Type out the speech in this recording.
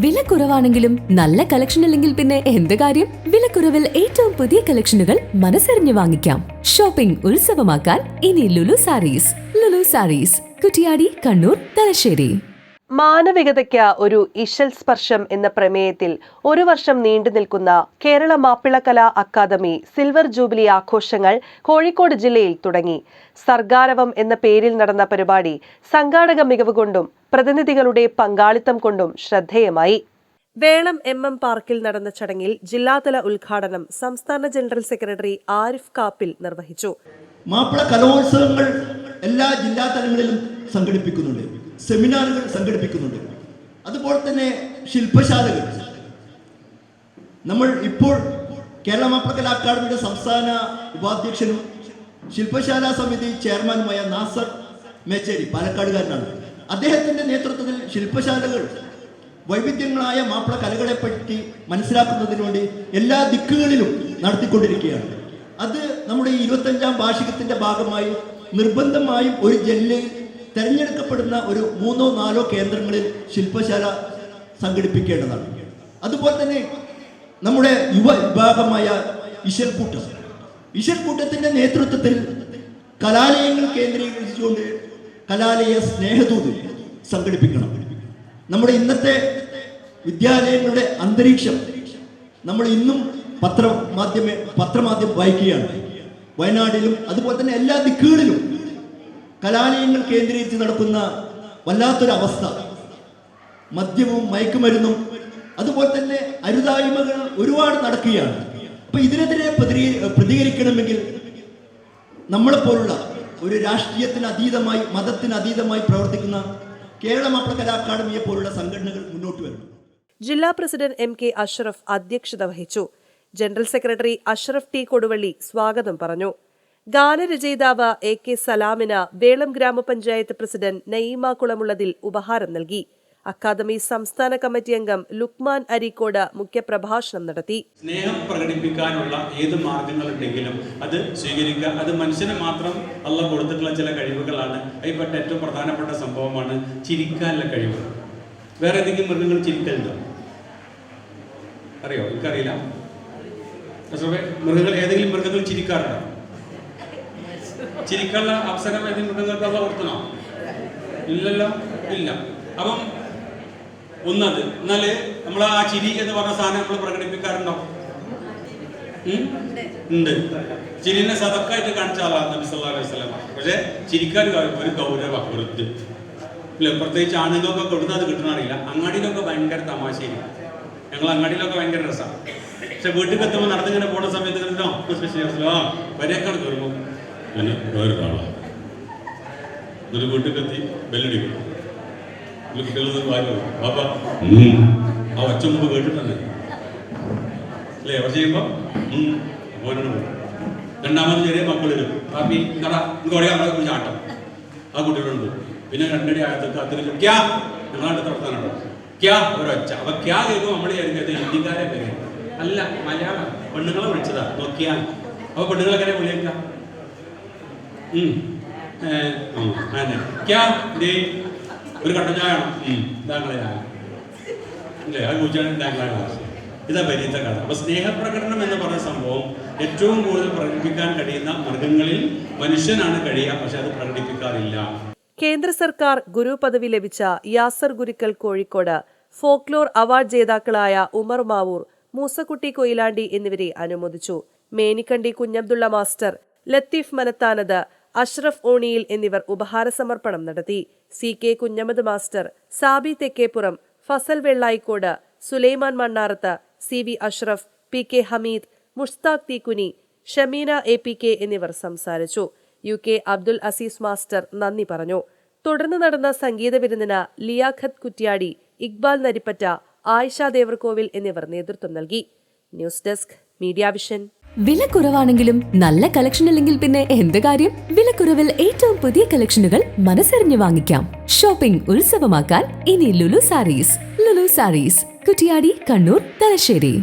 വിലക്കുറവാണെങ്കിലും നല്ല കളക്ഷൻ അല്ലെങ്കിൽ പിന്നെ എന്ത് കാര്യം? വിലക്കുറവിൽ ഏറ്റവും പുതിയ കളക്ഷനുകൾ മനസ്സറിഞ്ഞു വാങ്ങിക്കാം. ഷോപ്പിംഗ് ഉത്സവമാക്കാൻ ഇനി ലുലു സാരീസ്. ലുലു സാരീസ്, കുറ്റിയാടി, കണ്ണൂർ, തലശ്ശേരി. മാനവികതയ്ക്ക് ഒരു ഇശൽ സ്പർശം എന്ന പ്രമേയത്തിൽ ഒരു വർഷം നീണ്ടു നിൽക്കുന്ന കേരള മാപ്പിളകലാ അക്കാദമി സിൽവർ ജൂബിലി ആഘോഷങ്ങൾ കോഴിക്കോട് ജില്ലയിൽ തുടങ്ങി. സർഗാരവം എന്ന പേരിൽ നടന്ന പരിപാടി സംഘാടക മികവ് കൊണ്ടും പ്രതിനിധികളുടെ പങ്കാളിത്തം കൊണ്ടും ശ്രദ്ധേയമായി. വേളം MM പാർക്കിൽ നടന്ന ചടങ്ങിൽ ജില്ലാതല ഉദ്ഘാടനം സംസ്ഥാന ജനറൽ സെക്രട്ടറി ആരിഫ് കാപ്പിൽ നിർവഹിച്ചു. മാപ്പിള കലോത്സവങ്ങൾ എല്ലാ ജില്ലാ തലങ്ങളിലും സംഘടിപ്പിക്കുന്നുണ്ട്, സെമിനാറുകൾ സംഘടിപ്പിക്കുന്നുണ്ട്. അതുപോലെ തന്നെ ശില്പശാലകൾ. നമ്മൾ ഇപ്പോൾ കേരള മാപ്പിള കലാ അക്കാദമിയുടെ സംസ്ഥാന ഉപാധ്യക്ഷനും ശില്പശാല സമിതി ചെയർമാനുമായ നാസർ മേച്ചേരി പാലക്കാടുകാരനാണ്. അദ്ദേഹത്തിന്റെ നേതൃത്വത്തിൽ ശില്പശാലകൾ വൈവിധ്യങ്ങളായ മാപ്പിള കലകളെ പറ്റി മനസ്സിലാക്കുന്നതിന് വേണ്ടി എല്ലാ ദിക്കുകളിലും നടത്തിക്കൊണ്ടിരിക്കുകയാണ്. അത് നമ്മുടെ 25ാം വാർഷികത്തിന്റെ ഭാഗമായി നിർബന്ധമായും ഒരു ജില്ലയിൽ തെരഞ്ഞെടുക്കപ്പെടുന്ന ഒരു 3-4 കേന്ദ്രങ്ങളിൽ ശില്പശാല സംഘടിപ്പിക്കേണ്ടതാണ്. അതുപോലെ തന്നെ നമ്മുടെ യുവ വിഭാഗമായ ഇശൽക്കൂട്ടത്തിന്റെ നേതൃത്വത്തിൽ കലാലയങ്ങൾ കേന്ദ്രീകരിച്ചുകൊണ്ട് കലാലയ സ്നേഹദൂത് സംഘടിപ്പിക്കണം. നമ്മുടെ ഇന്നത്തെ വിദ്യാലയങ്ങളുടെ അന്തരീക്ഷം നമ്മൾ ഇന്നും പത്രമാധ്യമം വായിക്കുകയാണ്. വയനാട്ടിലും അതുപോലെ തന്നെ എല്ലാ ദിക്കുകളിലും കലാലയങ്ങൾ കേന്ദ്രീകരിച്ച് നടക്കുന്ന വല്ലാത്തൊരവസ്ഥ. മദ്യവും മയക്കുമരുന്നും അതുപോലെ തന്നെ അരുതായ്മകൾ ഒരുപാട് നടക്കുകയാണ്. അപ്പൊ ഇതിനെതിരെ പ്രതികരിക്കണമെങ്കിൽ നമ്മളെപ്പോലുള്ള ഒരു രാഷ്ട്രീയത്തിന് അതീതമായി മതത്തിന് അതീതമായി പ്രവർത്തിക്കുന്ന കേരള മാപ്പിള കലാ അക്കാദമിയെ പോലുള്ള സംഘടനകൾ മുന്നോട്ട് വരണം. ജില്ലാ പ്രസിഡന്റ് MK അഷ്റഫ് അധ്യക്ഷത വഹിച്ചു. General secretary Ashraf T Koduvally സ്വാഗതം പറഞ്ഞു. ഗാനരചയിതാവ് AK സലാമിന് വേളം ഗ്രാമപഞ്ചായത്ത് പ്രസിഡന്റ് നയീമ കുളമുള്ളതിൽ ഉപഹാരം നൽകി. അക്കാദമി സംസ്ഥാന കമ്മിറ്റി അംഗം ലുക്മാൻ അരീക്കോട് മുഖ്യപ്രഭാഷണം നടത്തി. സ്നേഹം പ്രകടിപ്പിക്കാനുള്ള ഏത് മാർഗങ്ങളുണ്ടെങ്കിലും അത് സ്വീകരിക്കുക. അത് മനുഷ്യന് മാത്രം അള്ളാഹ് കൊടുത്തിട്ടുള്ള ചില കഴിവുകളാണ്. അതിൽപ്പെട്ട ഏറ്റവും പ്രധാനപ്പെട്ട സംഭവമാണ് ചിരിക്കാനുള്ള കഴിവ്. വേറെ ഏതെങ്കിലും മൃഗങ്ങൾ ചിരിക്കലുണ്ടോ? അറിയോ? എനിക്കറിയില്ല. ഏതെങ്കിലും മൃഗങ്ങൾ ചിരിക്കാറുണ്ടോ? ചിരിക്കാനുള്ള അവസരം ഏതെങ്കിലും മൃഗങ്ങൾക്ക് അള്ളാഹ് കൊടുക്കണോ? ഇല്ലല്ലോ, ഇല്ല. അപ്പം ഒന്നത് എന്നാല് നമ്മൾ ആ ചിരി എന്ന് പറഞ്ഞ സാധനം നമ്മൾ പ്രകടിപ്പിക്കാറുണ്ടോ? ഉണ്ട്. ചിരിനെ സദക്കായിട്ട് കാണിച്ച ആളാണ് നബി സല്ലല്ലാഹു അലൈഹി വസല്ലം. പക്ഷെ ചിരിക്കാൻ ഒരു ഗൗരവ വെറുതെ ഇല്ല. പ്രത്യേകിച്ച് ആണുങ്ങൾക്കൊക്കെ കൊടുത്താൽ അത് കിട്ടണറിയില്ല. അങ്ങാടിയിലൊക്കെ ഭയങ്കര തമാശയില്ല. ഞങ്ങൾ അങ്ങാടിയിലൊക്കെ ഭയങ്കര രസമാണ്. പക്ഷെ വീട്ടിൽ എത്തുമ്പോൾ നടന്നിങ്ങനെ പോണ സമയത്ത് വരേക്കാൾ കയറുമ്പോൾ പിന്നെ വേറൊരാളാണ്. എന്നിട്ട് വീട്ടിൽ എത്തി ബെല്ലടിക്കും. ആ ഒച്ച മുമ്പ് കേട്ടിട്ടുണ്ട് അല്ലേ? അവർ ചെയ്യുമ്പോ രണ്ടാമത് ചെറിയ മക്കൾ വരും. പാപ്പി എന്താ കുറിച്ച് ആട്ടം ആ കുട്ടികളുണ്ട്. പിന്നെ 2 ആയത്തൊക്കെ അത്രയും ക്യാ ഞങ്ങളാണ്ട് തുറത്താനാട്ടോ ക്യാ ഒരൊച്ച. അപ്പൊ ക്യാ കേൾക്കുമ്പോൾ നമ്മൾ വിചാരിക്കുന്നത് ഹിന്ദിക്കാരെ പേര് അല്ല, മലയാളം. പെണ്ണുങ്ങളെ വിളിച്ചതാ നോക്കിയാൽ. അപ്പൊ പെണ്ണുങ്ങളെങ്ങനെ വിളിയേക്കാം? ഒരു കട്ടൻ ചായ ഇതാ പരിയത്തെ കഥ. അപ്പൊ സ്നേഹപ്രകടനം എന്ന് പറയുന്ന സംഭവം ഏറ്റവും കൂടുതൽ പ്രകടിപ്പിക്കാൻ കഴിയുന്ന മൃഗങ്ങളിൽ മനുഷ്യനാണ് കഴിയുക. പക്ഷെ അത് പ്രകടിപ്പിക്കാറില്ല. കേന്ദ്ര സർക്കാർ ഗുരു പദവി ലഭിച്ച യാസർ ഗുരുക്കൽ കോഴിക്കോട്, ഫോക്ലോർ അവാർഡ് ജേതാക്കളായ ഉമർ മാവൂർ, മൂസക്കുട്ടി കൊയിലാണ്ടി എന്നിവരെ അനുമോദിച്ചു. മേനിക്കണ്ടി കുഞ്ഞബ്ദുള്ള മാസ്റ്റർ, ലത്തീഫ് മനത്താനത്, അഷ്റഫ് ഓണിയിൽ എന്നിവർ ഉപഹാര സമർപ്പണം നടത്തി. CK Kunhammad master, Sabi Thekkeppuram, Fazal Vellayikode, Sulaiman Mannarath, CV Ashraf, PK Hameed, Mushtaq Theekkuni, Shameena APK എന്നിവർ സംസാരിച്ചു. UK അബ്ദുൽ അസീസ് മാസ്റ്റർ നന്ദി പറഞ്ഞു. തുടർന്ന് നടന്ന സംഗീത വിരുന്നിന് ലിയാഖത്ത് കുറ്റ്യാടി, ഇക്ബാൽ നരിപ്പറ്റ, ആയിഷ ദേവർകോവിൽ എന്നിവർ നേതൃത്വം നൽകി. News desk Media Vision. വിലക്കുറവാണെങ്കിലും നല്ല കളക്ഷൻ അല്ലെങ്കിൽ പിന്നെ എന്ത് കാര്യം? വിലക്കുറവിൽ ഏറ്റവും പുതിയ കളക്ഷനുകൾ മനസ്സറിഞ്ഞു വാങ്ങിക്കാം. ഷോപ്പിംഗ് ഉത്സവമാക്കാൻ ഇനി ലുലു സാരീസ്. ലുലു സാരീസ്, കുറ്റിയാടി, കണ്ണൂർ, തലശ്ശേരി.